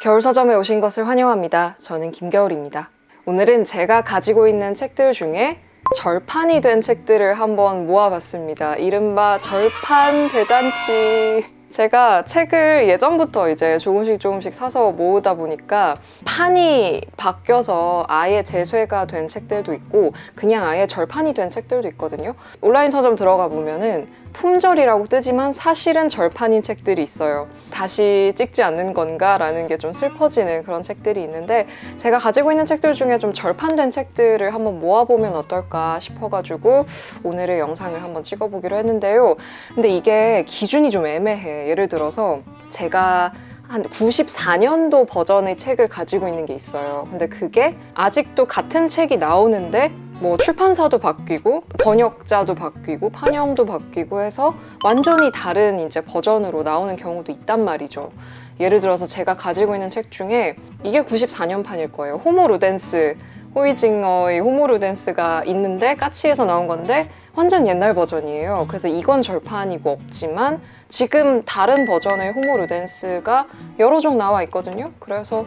겨울서점에 오신 것을 환영합니다. 저는 김겨울입니다. 오늘은 제가 가지고 있는 책들 중에 절판이 된 책들을 한번 모아봤습니다. 이른바 절판 대잔치. 제가 책을 예전부터 이제 조금씩 사서 모으다 보니까 판이 바뀌어서 아예 재쇄가 된 책들도 있고 그냥 아예 절판이 된 책들도 있거든요. 온라인 서점 들어가 보면은 품절이라고 뜨지만 사실은 절판인 책들이 있어요. 다시 찍지 않는 건가? 라는 게 좀 슬퍼지는 그런 책들이 있는데 제가 가지고 있는 책들 중에 좀 절판된 책들을 한번 모아보면 어떨까 싶어가지고 오늘의 영상을 한번 찍어보기로 했는데요. 근데 이게 기준이 좀 애매해. 예를 들어서 제가 한 94년도 버전의 책을 가지고 있는 게 있어요. 근데 그게 아직도 같은 책이 나오는데 뭐 출판사도 바뀌고 번역자도 바뀌고 판형도 바뀌고 해서 완전히 다른 이제 버전으로 나오는 경우도 있단 말이죠. 예를 들어서 제가 가지고 있는 책 중에 이게 94년판일 거예요. 호모 루덴스, 호이징어의 호모 루덴스가 있는데 까치에서 나온 건데 완전 옛날 버전이에요. 그래서 이건 절판이고 없지만 지금 다른 버전의 호모 루덴스가 여러 종 나와 있거든요. 그래서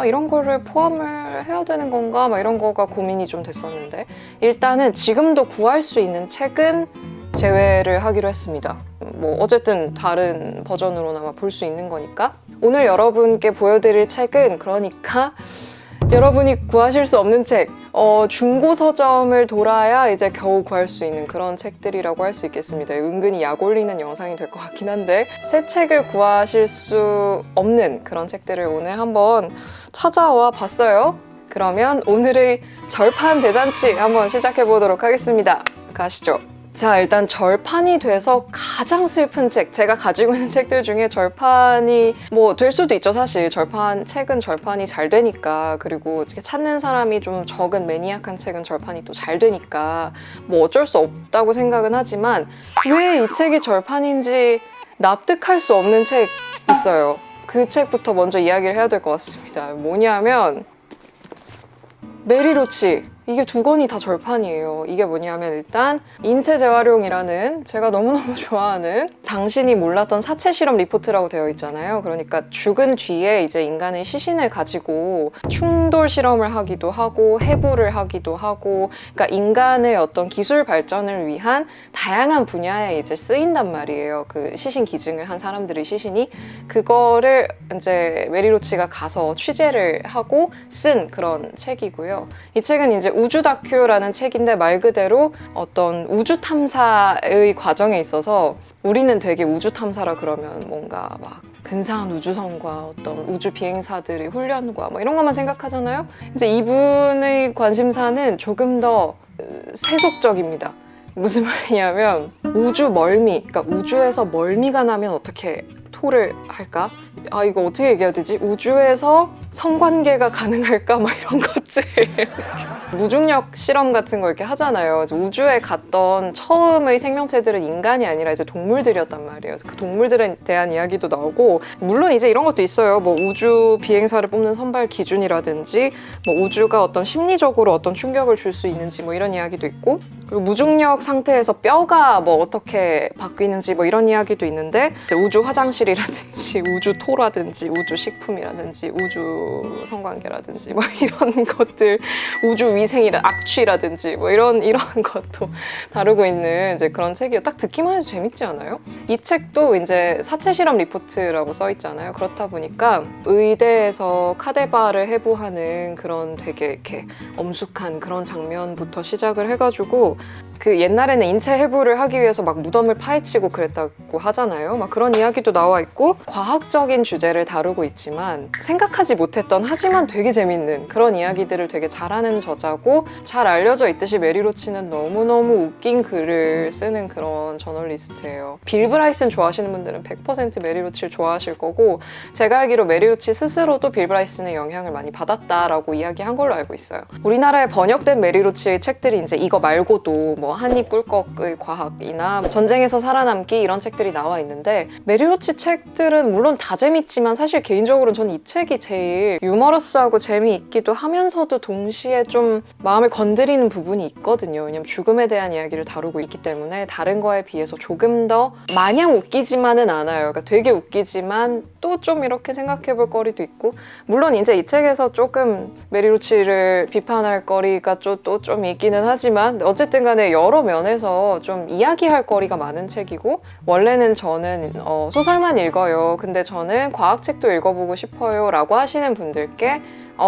이런 거를 포함을 해야 되는 건가? 막 이런 거가 고민이 좀 됐었는데 일단은 지금도 구할 수 있는 책은 제외를 하기로 했습니다. 뭐 어쨌든 다른 버전으로나마 볼 수 있는 거니까. 오늘 여러분께 보여드릴 책은 그러니까 여러분이 구하실 수 없는 책, 중고 서점을 돌아야 이제 겨우 구할 수 있는 그런 책들이라고 할 수 있겠습니다. 은근히 약 올리는 영상이 될 것 같긴 한데 새 책을 구하실 수 없는 그런 책들을 오늘 한번 찾아와 봤어요. 그러면 오늘의 절판 대잔치 한번 시작해 보도록 하겠습니다. 가시죠. 자, 일단 절판이 돼서 가장 슬픈 책, 제가 가지고 있는 책들 중에 절판이 뭐 될 수도 있죠. 사실 책은 절판이 잘 되니까, 그리고 찾는 사람이 좀 적은 매니악한 책은 절판이 또 잘 되니까 뭐 어쩔 수 없다고 생각은 하지만 왜 이 책이 절판인지 납득할 수 없는 책 있어요. 그 책부터 먼저 이야기를 해야 될 것 같습니다. 뭐냐면 메리 로치. 이게 두 권이 다 절판이에요. 이게 뭐냐면 일단 인체 재활용이라는 제가 너무너무 좋아하는 당신이 몰랐던 사체 실험 리포트라고 되어 있잖아요. 그러니까 죽은 뒤에 이제 인간의 시신을 가지고 충돌 실험을 하기도 하고 해부를 하기도 하고, 그러니까 인간의 어떤 기술 발전을 위한 다양한 분야에 이제 쓰인단 말이에요. 그 시신 기증을 한 사람들의 시신이, 그거를 이제 메리 로치가 가서 취재를 하고 쓴 그런 책이고요. 이 책은 이제 우주 다큐라는 책인데 말 그대로 어떤 우주 탐사의 과정에 있어서 우리는 되게 우주 탐사라 그러면 뭔가 막 근사한 우주선과 어떤 우주 비행사들의 훈련과 뭐 이런 것만 생각하잖아요. 이제 이분의 관심사는 조금 더 세속적입니다. 무슨 말이냐면 우주 멀미, 그러니까 우주에서 멀미가 나면 어떻게 토를 할까? 이거 어떻게 얘기해야 되지? 우주에서 성관계가 가능할까? 막 이런 것들. 무중력 실험 같은 거 이렇게 하잖아요. 우주에 갔던 처음의 생명체들은 인간이 아니라 이제 동물들이었단 말이에요. 그래서 그 동물들에 대한 이야기도 나오고, 물론 이제 이런 것도 있어요. 뭐 우주 비행사를 뽑는 선발 기준이라든지, 뭐 우주가 어떤 심리적으로 어떤 충격을 줄 수 있는지 뭐 이런 이야기도 있고, 그리고 무중력 상태에서 뼈가 뭐 어떻게 바뀌는지 뭐 이런 이야기도 있는데, 이제 우주 화장실이라든지 우주 토라든지 우주 식품이라든지 우주 성관계라든지 뭐 이런 것들, 우주 위생이라 악취라든지 뭐 이런 것도 다루고 있는 이제 그런 책이에요. 딱 듣기만 해도 재밌지 않아요? 이 책도 이제 사체 실험 리포트라고 써 있잖아요. 그렇다 보니까 의대에서 카데바를 해부하는 그런 되게 이렇게 엄숙한 그런 장면부터 시작을 해가지고, 그 옛날에는 인체 해부를 하기 위해서 막 무덤을 파헤치고 그랬다고 하잖아요. 막 그런 이야기도 나와 있고, 과학적인 주제를 다루고 있지만 생각하지 못했던 하지만 되게 재밌는 그런 이야기들을 되게 잘하는 저자고, 잘 알려져 있듯이 메리 로치는 너무너무 웃긴 글을 쓰는 그런 저널리스트예요. 빌 브라이슨 좋아하시는 분들은 100% 메리 로치를 좋아하실 거고, 제가 알기로 메리 로치 스스로도 빌 브라이슨의 영향을 많이 받았다라고 이야기한 걸로 알고 있어요. 우리나라에 번역된 메리 로치의 책들이 이제 이거 말고도 한입 꿀꺽의 과학이나 전쟁에서 살아남기 이런 책들이 나와 있는데, 메리 로치 책 책들은 물론 다 재밌지만 사실 개인적으로는 저는 이 책이 제일 유머러스하고 재미있기도 하면서도 동시에 좀 마음을 건드리는 부분이 있거든요. 왜냐면 죽음에 대한 이야기를 다루고 있기 때문에 다른 거에 비해서 조금 더 마냥 웃기지만은 않아요. 그러니까 되게 웃기지만 또 좀 이렇게 생각해볼 거리도 있고, 물론 이제 이 책에서 조금 메리 로치를 비판할 거리가 또 좀 있기는 하지만 어쨌든 간에 여러 면에서 좀 이야기할 거리가 많은 책이고, 원래는 저는 소설만 읽어요. 근데 저는 과학책도 읽어보고 싶어요 라고 하시는 분들께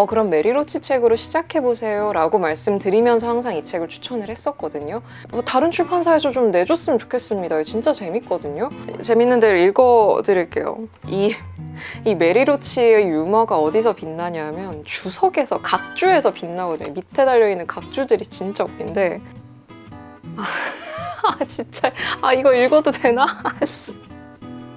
그럼 메리 로치 책으로 시작해보세요 라고 말씀드리면서 항상 이 책을 추천을 했었거든요. 다른 출판사에서 좀 내줬으면 좋겠습니다. 진짜 재밌거든요. 재밌는 데를 읽어드릴게요. 이 메리 로치의 유머가 어디서 빛나냐면 주석에서, 각주에서 빛나거든요. 밑에 달려있는 각주들이 진짜 웃긴데 진짜 이거 읽어도 되나?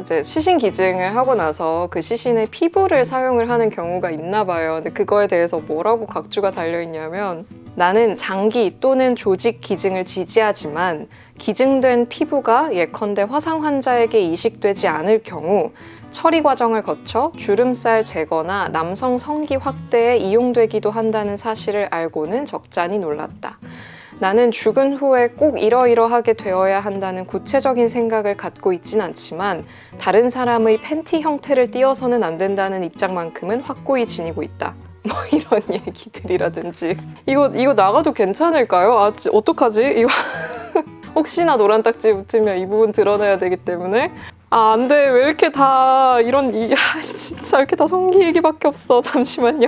이제 시신 기증을 하고 나서 그 시신의 피부를 사용을 하는 경우가 있나 봐요. 근데 그거에 대해서 뭐라고 각주가 달려있냐면, 나는 장기 또는 조직 기증을 지지하지만 기증된 피부가 예컨대 화상 환자에게 이식되지 않을 경우 처리 과정을 거쳐 주름살 제거나 남성 성기 확대에 이용되기도 한다는 사실을 알고는 적잖이 놀랐다. 나는 죽은 후에 꼭 이러이러하게 되어야 한다는 구체적인 생각을 갖고 있진 않지만 다른 사람의 팬티 형태를 띄어서는 안 된다는 입장만큼은 확고히 지니고 있다. 뭐 이런 얘기들이라든지. 이거 나가도 괜찮을까요? 어떡하지? 이거 혹시나 노란 딱지 붙으면 이 부분 드러내야 되기 때문에 안 돼. 왜 이렇게 다 진짜 이렇게 다 성기 얘기밖에 없어. 잠시만요.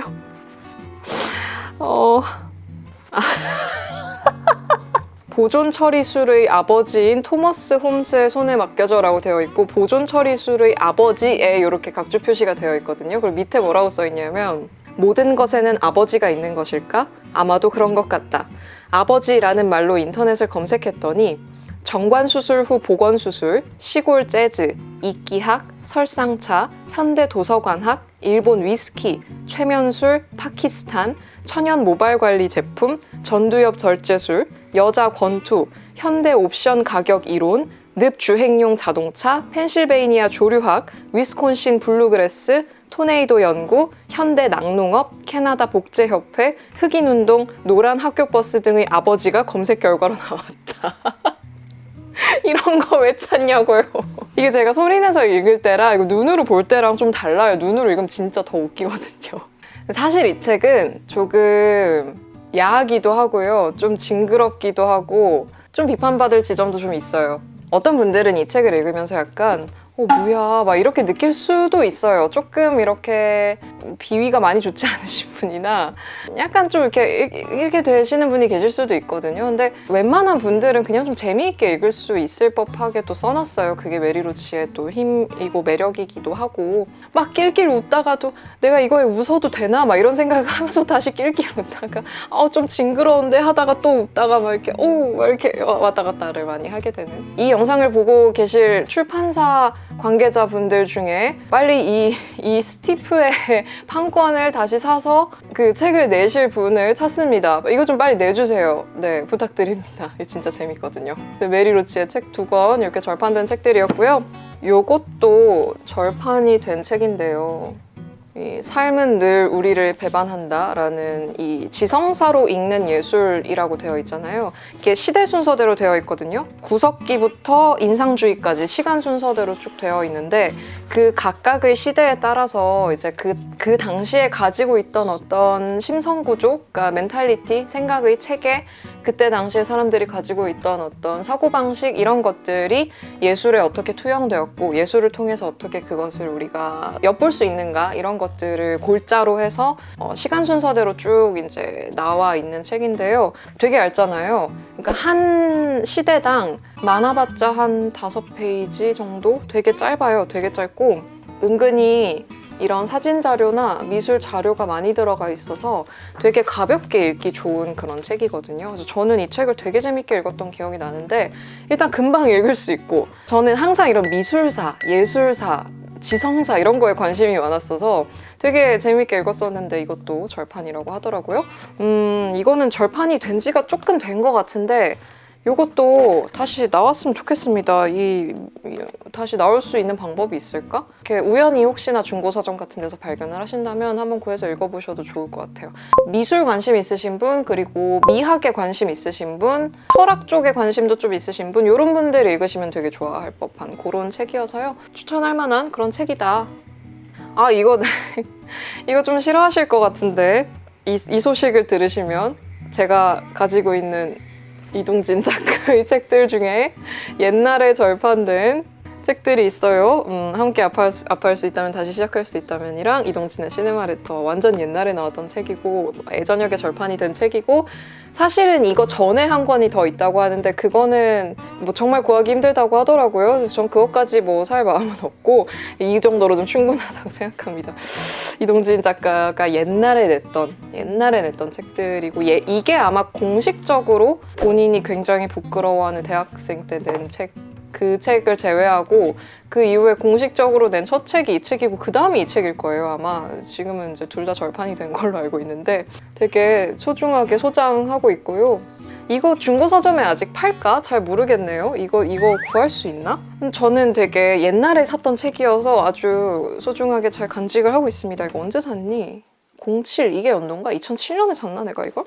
보존 처리술의 아버지인 토머스 홈스의 손에 맡겨져라고 되어 있고, 보존 처리술의 아버지에 이렇게 각주 표시가 되어 있거든요. 그리고 밑에 뭐라고 써 있냐면, 모든 것에는 아버지가 있는 것일까? 아마도 그런 것 같다. 아버지라는 말로 인터넷을 검색했더니 정관수술 후 보건수술, 시골 재즈, 이끼학, 설상차, 현대 도서관학, 일본 위스키, 최면술, 파키스탄, 천연 모발 관리 제품, 전두엽 절제술, 여자 권투, 현대 옵션 가격 이론, 늪 주행용 자동차, 펜실베이니아 조류학, 위스콘신 블루그래스, 토네이도 연구, 현대 낙농업, 캐나다 복제협회, 흑인운동, 노란 학교버스 등의 아버지가 검색 결과로 나왔다. 이런 거 왜 찾냐고요. 이게 제가 소리내서 읽을 때랑 이거 눈으로 볼 때랑 좀 달라요. 눈으로 읽으면 진짜 더 웃기거든요. 사실 이 책은 조금 야하기도 하고요. 좀 징그럽기도 하고 좀 비판받을 지점도 좀 있어요. 어떤 분들은 이 책을 읽으면서 약간 뭐야 막 이렇게 느낄 수도 있어요. 조금 이렇게 비위가 많이 좋지 않으신 분이나 약간 좀 이렇게 되시는 분이 계실 수도 있거든요. 근데 웬만한 분들은 그냥 좀 재미있게 읽을 수 있을 법하게 또 써놨어요. 그게 메리 로치의 또 힘이고 매력이기도 하고, 막 낄낄 웃다가도 내가 이거에 웃어도 되나 막 이런 생각을 하면서 다시 낄낄 웃다가 좀 징그러운데 하다가 또 웃다가 막 이렇게 왔다 갔다를 많이 하게 되는, 이 영상을 보고 계실 출판사 관계자분들 중에 빨리 이 스티프의 판권을 다시 사서 그 책을 내실 분을 찾습니다. 이거 좀 빨리 내주세요. 네, 부탁드립니다. 진짜 재밌거든요. 메리 로치의 책 2권 이렇게 절판된 책들이었고요. 요것도 절판이 된 책인데요. 이 삶은 늘 우리를 배반한다 라는 이 지성사로 읽는 예술이라고 되어 있잖아요. 이게 시대 순서대로 되어 있거든요. 구석기부터 인상주의까지 시간 순서대로 쭉 되어 있는데, 그 각각의 시대에 따라서 이제 그 당시에 가지고 있던 어떤 심성구조, 그러니까 멘탈리티, 생각의 체계, 그때 당시에 사람들이 가지고 있던 어떤 사고방식, 이런 것들이 예술에 어떻게 투영되었고 예술을 통해서 어떻게 그것을 우리가 엿볼 수 있는가, 이런 것들을 골자로 해서 시간 순서대로 쭉 이제 나와 있는 책인데요. 되게 얇잖아요. 그러니까 한 시대당 많아봤자 한 5페이지 정도? 되게 짧아요. 되게 짧고 은근히 이런 사진 자료나 미술 자료가 많이 들어가 있어서 되게 가볍게 읽기 좋은 그런 책이거든요. 그래서 저는 이 책을 되게 재밌게 읽었던 기억이 나는데, 일단 금방 읽을 수 있고, 저는 항상 이런 미술사, 예술사, 지성사 이런 거에 관심이 많았어서 되게 재밌게 읽었었는데, 이것도 절판이라고 하더라고요. 이거는 절판이 된 지가 조금 된 것 같은데 이것도 다시 나왔으면 좋겠습니다. 다시 나올 수 있는 방법이 있을까? 이렇게 우연히 혹시나 중고서점 같은 데서 발견을 하신다면 한번 구해서 읽어보셔도 좋을 것 같아요. 미술 관심 있으신 분, 그리고 미학에 관심 있으신 분, 철학 쪽에 관심도 좀 있으신 분, 이런 분들이 읽으시면 되게 좋아할 법한 그런 책이어서요. 추천할 만한 그런 책이다. 아, 이거 좀 싫어하실 것 같은데 이 소식을 들으시면 제가 가지고 있는 이동진 작가의 책들 중에 옛날에 절판된 책들이 있어요. 함께 아파할 수 있다면 다시 시작할 수 있다면이랑 이동진의 시네마레터, 완전 옛날에 나왔던 책이고 예전역에 절판이 된 책이고, 사실은 이거 전에 한 권이 더 있다고 하는데 그거는 뭐 정말 구하기 힘들다고 하더라고요. 그래서 전 그것까지 뭐 살 마음은 없고 이 정도로 좀 충분하다고 생각합니다. 이동진 작가가 옛날에 냈던 책들이고, 이게 아마 공식적으로 본인이 굉장히 부끄러워하는 대학생 때 낸 책, 그 책을 제외하고 그 이후에 공식적으로 낸 첫 책이 이 책이고 그 다음이 이 책일 거예요. 아마 지금은 이제 둘 다 절판이 된 걸로 알고 있는데 되게 소중하게 소장하고 있고요. 이거 중고서점에 아직 팔까? 잘 모르겠네요. 이거 구할 수 있나? 저는 되게 옛날에 샀던 책이어서 아주 소중하게 잘 간직을 하고 있습니다. 이거 언제 샀니? 07, 이게 연도인가? 2007년에 샀나 내가 이걸?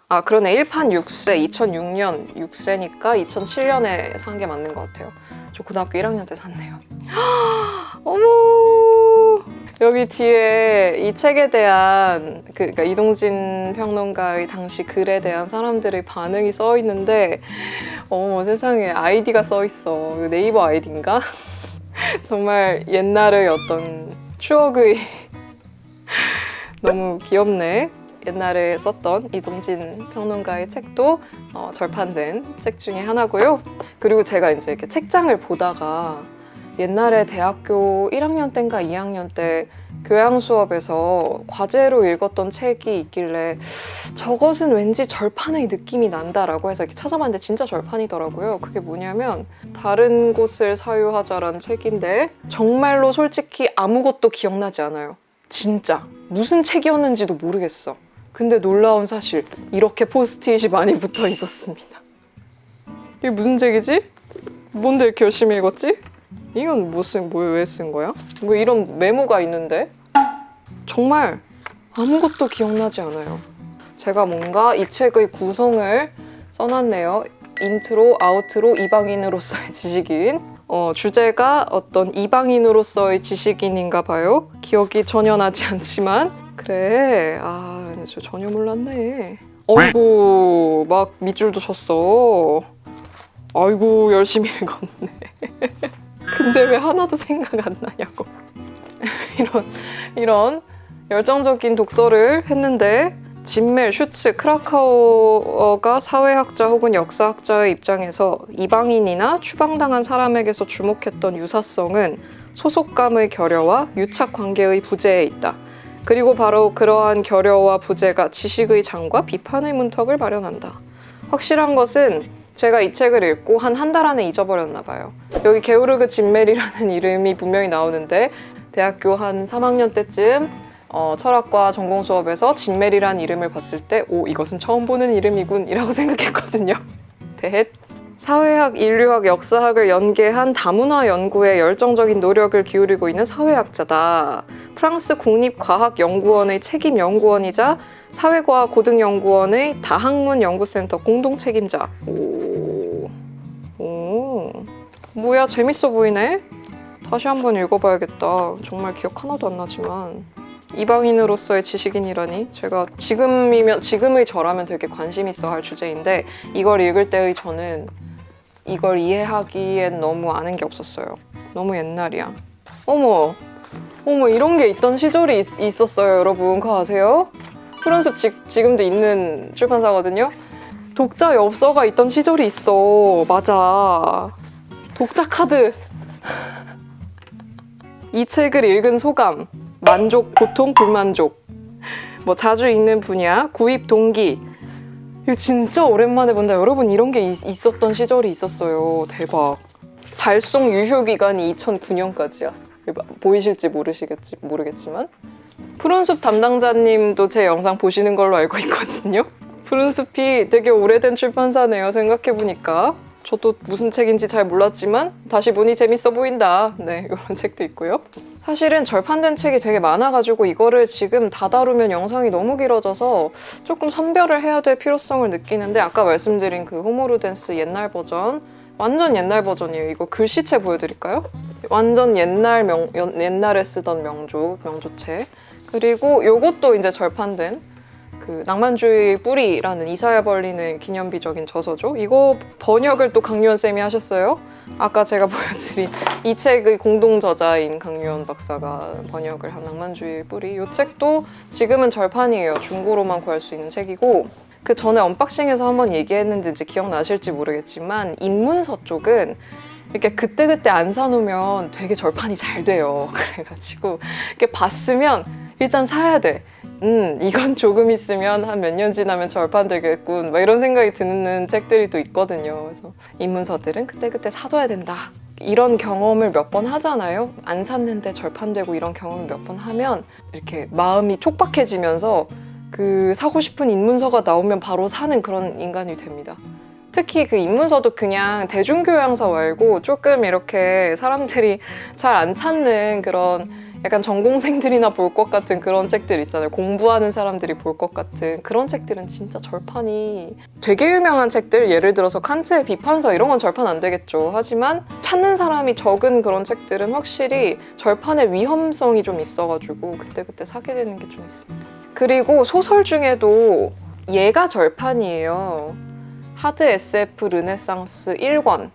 아, 그러네. 1판 6세, 2006년 6세니까 2007년에 산 게 맞는 것 같아요. 저 고등학교 1학년 때 샀네요. 어머! 여기 뒤에 이 책에 대한 그러니까 이동진 평론가의 당시 글에 대한 사람들의 반응이 써 있는데, 어머 세상에, 아이디가 써 있어. 이거 네이버 아이디인가? 정말 옛날의 어떤 추억의 너무 귀엽네. 옛날에 썼던 이동진 평론가의 책도 절판된 책 중에 하나고요. 그리고 제가 이제 이렇게 책장을 보다가 옛날에 대학교 1학년 때인가 2학년 때 교양 수업에서 과제로 읽었던 책이 있길래 저것은 왠지 절판의 느낌이 난다라고 해서 이렇게 찾아봤는데 진짜 절판이더라고요. 그게 뭐냐면 다른 곳을 사유하자라는 책인데 정말로 솔직히 아무것도 기억나지 않아요. 진짜 무슨 책이었는지도 모르겠어. 근데 놀라운 사실, 이렇게 포스트잇이 많이 붙어 있었습니다. 이게 무슨 책이지? 뭔데 이렇게 열심히 읽었지? 이건 왜 쓴 거야? 뭐 이런 메모가 있는데? 정말 아무것도 기억나지 않아요. 제가 뭔가 이 책의 구성을 써놨네요. 인트로, 아우트로, 이방인으로서의 지식인. 주제가 어떤 이방인으로서의 지식인인가 봐요. 기억이 전혀 나지 않지만. 그래, 저 전혀 몰랐네. 어이구, 막 밑줄도 쳤어. 아이고, 열심히 읽었네. 근데 왜 하나도 생각 안 나냐고. 이런 열정적인 독서를 했는데, 진멜, 슈츠, 크라카우어가 사회학자 혹은 역사학자의 입장에서 이방인이나 추방당한 사람에게서 주목했던 유사성은 소속감의 결여와 유착 관계의 부재에 있다. 그리고 바로 그러한 결여와 부재가 지식의 장과 비판의 문턱을 마련한다. 확실한 것은 제가 이 책을 읽고 한 달 안에 잊어버렸나 봐요. 여기 게오르그 진멜이라는 이름이 분명히 나오는데 대학교 한 3학년 때쯤 철학과 전공 수업에서 진멜이라는 이름을 봤을 때 이것은 처음 보는 이름이군 이라고 생각했거든요. 대헷. 사회학, 인류학, 역사학을 연계한 다문화 연구에 열정적인 노력을 기울이고 있는 사회학자다. 프랑스 국립과학연구원의 책임 연구원이자 사회과학 고등연구원의 다학문 연구센터 공동 책임자. 뭐야, 재밌어 보이네? 다시 한번 읽어봐야겠다. 정말 기억 하나도 안 나지만. 이방인으로서의 지식인이라니. 제가 지금의 저라면 되게 관심 있어 할 주제인데 이걸 읽을 때의 저는 이걸 이해하기엔 너무 아는 게 없었어요. 너무 옛날이야. 어머 이런 게 있던 시절이 있었어요. 여러분 그거 아세요? 푸른숲 지금도 있는 출판사거든요. 독자 엽서가 있던 시절이 있어. 맞아. 독자 카드. 이 책을 읽은 소감, 만족, 고통, 불만족, 뭐 자주 읽는 분야, 구입 동기. 이거 진짜 오랜만에 본다. 여러분 이런 게 있었던 시절이 있었어요. 대박. 발송 유효 기간이 2009년까지야. 보이실지 모르겠지만 푸른숲 담당자님도 제 영상 보시는 걸로 알고 있거든요. 푸른 숲이 되게 오래된 출판사네요, 생각해보니까. 저도 무슨 책인지 잘 몰랐지만 다시 보니 재밌어 보인다. 네, 이런 책도 있고요. 사실은 절판된 책이 되게 많아가지고 이거를 지금 다 다루면 영상이 너무 길어져서 조금 선별을 해야 될 필요성을 느끼는데, 아까 말씀드린 그 호모루덴스 옛날 버전, 완전 옛날 버전이에요. 이거 글씨체 보여드릴까요? 완전 옛날에 쓰던 명조책. 그리고 요것도 이제 절판된 그 낭만주의 뿌리라는 이사야 벌린의 기념비적인 저서죠. 이거 번역을 또 강유원 쌤이 하셨어요. 아까 제가 보여드린 이 책의 공동 저자인 강유원 박사가 번역을 한 낭만주의 뿌리. 이 책도 지금은 절판이에요. 중고로만 구할 수 있는 책이고, 그 전에 언박싱에서 한번 얘기했는데 이제 기억나실지 모르겠지만 입문서 쪽은 이렇게 그때그때 안 사놓으면 되게 절판이 잘 돼요. 그래가지고 이렇게 봤으면 일단 사야 돼. 이건 조금 있으면 한 몇 년 지나면 절판 되겠군, 막 이런 생각이 드는 책들이 또 있거든요. 그래서 입문서들은 그때그때 사둬야 된다. 이런 경험을 몇 번 하잖아요. 안 샀는데 절판되고 이런 경험을 몇 번 하면 이렇게 마음이 촉박해지면서 그 사고 싶은 입문서가 나오면 바로 사는 그런 인간이 됩니다. 특히 그 입문서도 그냥 대중교양서 말고 조금 이렇게 사람들이 잘 안 찾는 그런 약간 전공생들이나 볼 것 같은 그런 책들 있잖아요. 공부하는 사람들이 볼 것 같은 그런 책들은 진짜 절판이 되게 유명한 책들, 예를 들어서 칸트의 비판서 이런 건 절판 안 되겠죠. 하지만 찾는 사람이 적은 그런 책들은 확실히 절판의 위험성이 좀 있어가지고 그때그때 사게 되는 게 좀 있습니다. 그리고 소설 중에도 얘가 절판이에요. 하드 SF 르네상스 1권.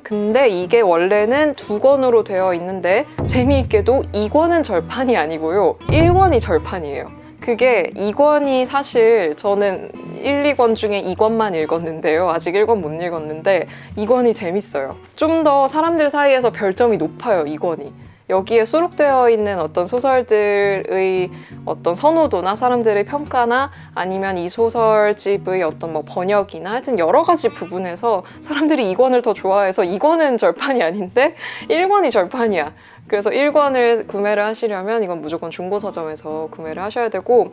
근데 이게 원래는 2권으로 되어 있는데 재미있게도 2권은 절판이 아니고요. 1권이 절판이에요. 그게 2권이 사실 저는 1, 2권 중에 2권만 읽었는데요. 아직 1권 못 읽었는데 2권이 재밌어요. 좀 더 사람들 사이에서 별점이 높아요, 2권이. 여기에 수록되어 있는 어떤 소설들의 어떤 선호도나 사람들의 평가나 아니면 이 소설집의 어떤 뭐 번역이나 하여튼 여러 가지 부분에서 사람들이 2권을 더 좋아해서 2권은 절판이 아닌데 1권이 절판이야. 그래서 1권을 구매를 하시려면 이건 무조건 중고서점에서 구매를 하셔야 되고,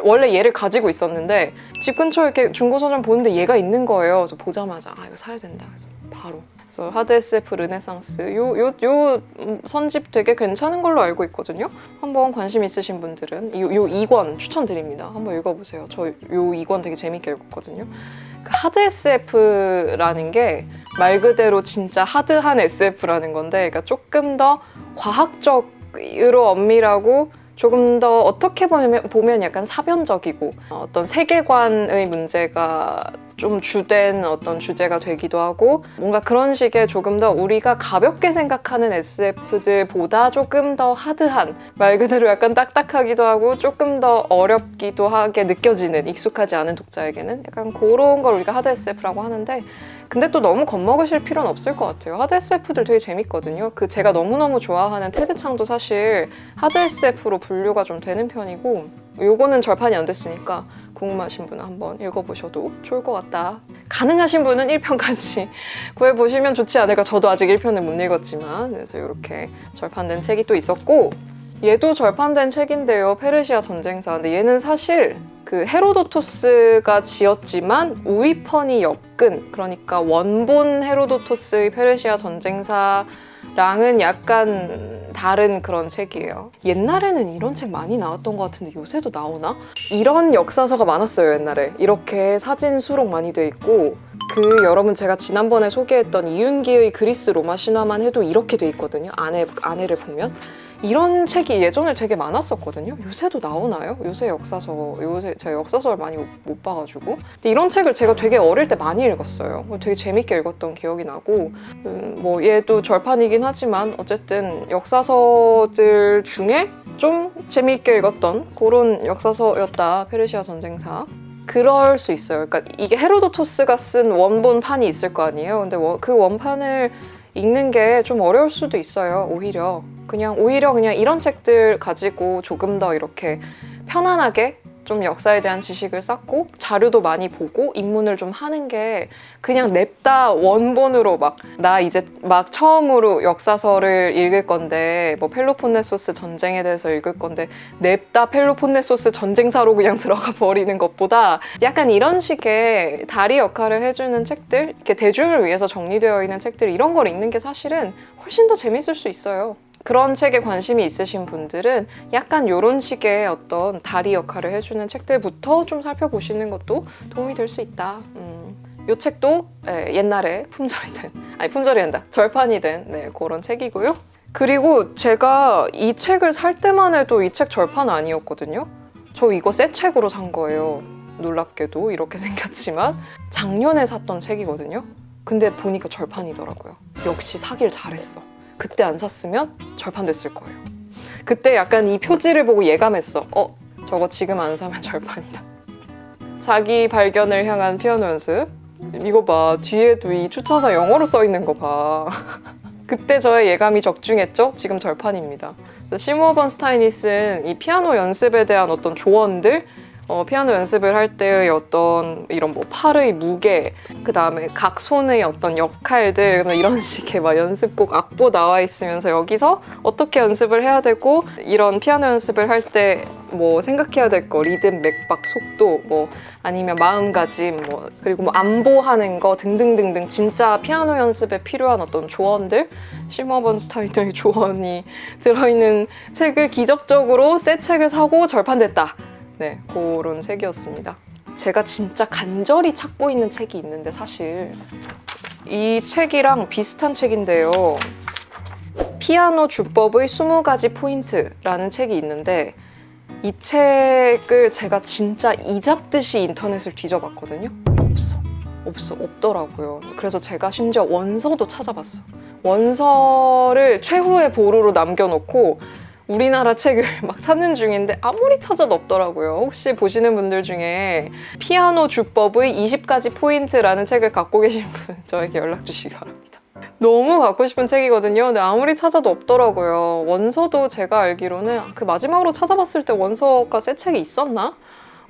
원래 얘를 가지고 있었는데 집 근처에 이렇게 중고서점 보는데 얘가 있는 거예요. 그래서 보자마자 이거 사야 된다. 그래서 바로. 그래서 하드 SF 르네상스 요 선집 되게 괜찮은 걸로 알고 있거든요. 한번 관심 있으신 분들은 요 2권 추천드립니다. 한번 읽어보세요. 저 요 2권 되게 재밌게 읽었거든요. 그 하드 SF라는 게 말 그대로 진짜 하드한 SF라는 건데, 그러니까 조금 더 과학적으로 엄밀하고 조금 더 어떻게 보면 약간 사변적이고 어떤 세계관의 문제가 좀 주된 어떤 주제가 되기도 하고, 뭔가 그런 식의 조금 더 우리가 가볍게 생각하는 SF들보다 조금 더 하드한, 말 그대로 약간 딱딱하기도 하고 조금 더 어렵기도 하게 느껴지는, 익숙하지 않은 독자에게는 약간 그런 걸 우리가 하드 SF라고 하는데, 근데 또 너무 겁먹으실 필요는 없을 것 같아요. 하드 SF들 되게 재밌거든요. 그 제가 너무너무 좋아하는 테드 창도 사실 하드 SF로 분류가 좀 되는 편이고, 요거는 절판이 안 됐으니까 궁금하신 분은 한번 읽어보셔도 좋을 것 같다. 가능하신 분은 1편까지 구해보시면 좋지 않을까. 저도 아직 1편을 못 읽었지만. 그래서 이렇게 절판된 책이 또 있었고, 얘도 절판된 책인데요. 페르시아 전쟁사. 근데 얘는 사실 그 헤로도토스가 지었지만 우위펀이 엮은, 그러니까 원본 헤로도토스의 페르시아 전쟁사랑은 약간 다른 그런 책이에요. 옛날에는 이런 책 많이 나왔던 것 같은데 요새도 나오나? 이런 역사서가 많았어요, 옛날에. 이렇게 사진 수록 많이 돼 있고, 여러분 제가 지난번에 소개했던 이윤기의 그리스 로마 신화만 해도 이렇게 돼 있거든요. 안에를 보면. 이런 책이 예전에 되게 많았었거든요. 요새도 나오나요? 요새 제가 역사서를 많이 못 봐가지고. 근데 이런 책을 제가 되게 어릴 때 많이 읽었어요. 되게 재밌게 읽었던 기억이 나고, 뭐 얘도 절판이긴 하지만 어쨌든 역사서들 중에 좀 재밌게 읽었던 그런 역사서였다, 페르시아 전쟁사. 그럴 수 있어요. 그러니까 이게 헤로도토스가 쓴 원본판이 있을 거 아니에요. 근데 그 원판을 읽는 게 좀 어려울 수도 있어요. 오히려 그냥 이런 책들 가지고 조금 더 이렇게 편안하게 좀 역사에 대한 지식을 쌓고 자료도 많이 보고 입문을 좀 하는 게 그냥 냅다 원본으로 나 이제 막 처음으로 역사서를 읽을 건데 뭐 펠로폰네소스 전쟁에 대해서 읽을 건데 냅다 펠로폰네소스 전쟁사로 그냥 들어가 버리는 것보다 약간 이런 식의 다리 역할을 해주는 책들, 이렇게 대중을 위해서 정리되어 있는 책들, 이런 걸 읽는 게 사실은 훨씬 더 재밌을 수 있어요. 그런 책에 관심이 있으신 분들은 약간 이런 식의 어떤 다리 역할을 해주는 책들부터 좀 살펴보시는 것도 도움이 될 수 있다. 이 책도 옛날에 품절이 된다. 절판이 된 그런 책이고요. 그리고 제가 이 책을 살 때만 해도 이 책 절판 아니었거든요. 저 이거 새 책으로 산 거예요. 놀랍게도 이렇게 생겼지만 작년에 샀던 책이거든요. 근데 보니까 절판이더라고요. 역시 사길 잘했어. 그때 안 샀으면 절판됐을 거예요. 그때 약간 이 표지를 보고 예감했어. 저거 지금 안 사면 절판이다. 자기 발견을 향한 피아노 연습. 이거 봐. 뒤에도 이 추천서 영어로 써 있는 거 봐. 그때 저의 예감이 적중했죠? 지금 절판입니다. 시모어 번스타인이 쓴 이 피아노 연습에 대한 어떤 조언들, 피아노 연습을 할 때의 어떤 이런 뭐 팔의 무게, 그 다음에 각 손의 어떤 역할들, 이런 식의 막 연습곡 악보 나와 있으면서 여기서 어떻게 연습을 해야 되고, 이런 피아노 연습을 할 때 뭐 생각해야 될 거, 리듬, 맥박, 속도, 뭐 아니면 마음가짐, 뭐 그리고 뭐 안보하는 거 등등등등, 진짜 피아노 연습에 필요한 어떤 조언들, 시모어 번스타인의 조언이 들어있는 책을 기적적으로 새 책을 사고 절판됐다. 네, 그런 책이었습니다. 제가 진짜 간절히 찾고 있는 책이 있는데 사실 이 책이랑 비슷한 책인데요. 피아노 주법의 20가지 포인트라는 책이 있는데 이 책을 제가 진짜 이잡듯이 인터넷을 뒤져봤거든요. 없더라고요. 그래서 제가 심지어 원서도 찾아봤어. 원서를 최후의 보루로 남겨놓고 우리나라 책을 막 찾는 중인데 아무리 찾아도 없더라고요. 혹시 보시는 분들 중에 피아노 주법의 20가지 포인트라는 책을 갖고 계신 분 저에게 연락 주시기 바랍니다. 너무 갖고 싶은 책이거든요. 근데 아무리 찾아도 없더라고요. 원서도 제가 알기로는 그 마지막으로 찾아봤을 때 원서가 새 책이 있었나?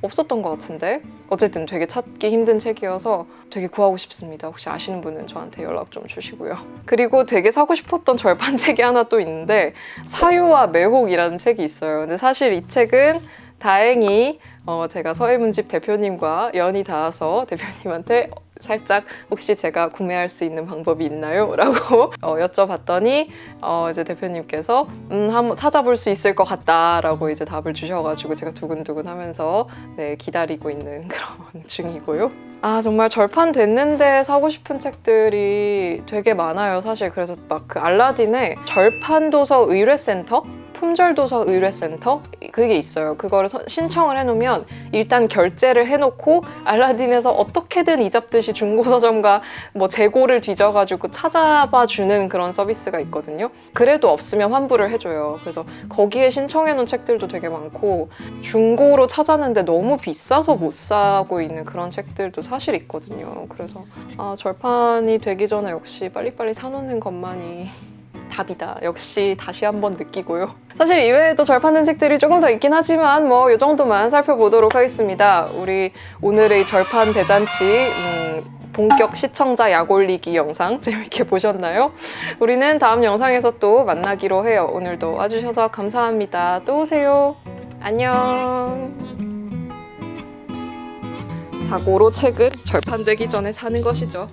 없었던 것 같은데 어쨌든 되게 찾기 힘든 책이어서 되게 구하고 싶습니다. 혹시 아시는 분은 저한테 연락 좀 주시고요. 그리고 되게 사고 싶었던 절판 책이 하나 또 있는데 사유와 매혹이라는 책이 있어요. 근데 사실 이 책은 다행히 제가 서예문집 대표님과 연이 닿아서 대표님한테 살짝 혹시 제가 구매할 수 있는 방법이 있나요? 라고 여쭤봤더니 이제 대표님께서 한번 찾아볼 수 있을 것 같다 라고 이제 답을 주셔가지고 제가 두근두근 하면서 기다리고 있는 그런 중이고요. 정말 절판 됐는데 사고 싶은 책들이 되게 많아요, 사실. 그래서 막 그 알라딘에 절판 도서 의뢰센터? 품절도서 의뢰센터? 그게 있어요. 그거를 신청을 해놓으면 일단 결제를 해놓고 알라딘에서 어떻게든 이잡듯이 중고서점과 뭐 재고를 뒤져가지고 찾아봐주는 그런 서비스가 있거든요. 그래도 없으면 환불을 해줘요. 그래서 거기에 신청해놓은 책들도 되게 많고 중고로 찾았는데 너무 비싸서 못 사고 있는 그런 책들도 사실 있거든요. 그래서 절판이 되기 전에 역시 빨리빨리 사놓는 것만이 답이다. 역시 다시 한번 느끼고요. 사실 이외에도 절판된 책들이 조금 더 있긴 하지만 뭐 이 정도만 살펴보도록 하겠습니다. 우리 오늘의 절판 대잔치 본격 시청자 약 올리기 영상 재밌게 보셨나요? 우리는 다음 영상에서 또 만나기로 해요. 오늘도 와주셔서 감사합니다. 또 오세요. 안녕. 자고로 책은 절판되기 전에 사는 것이죠.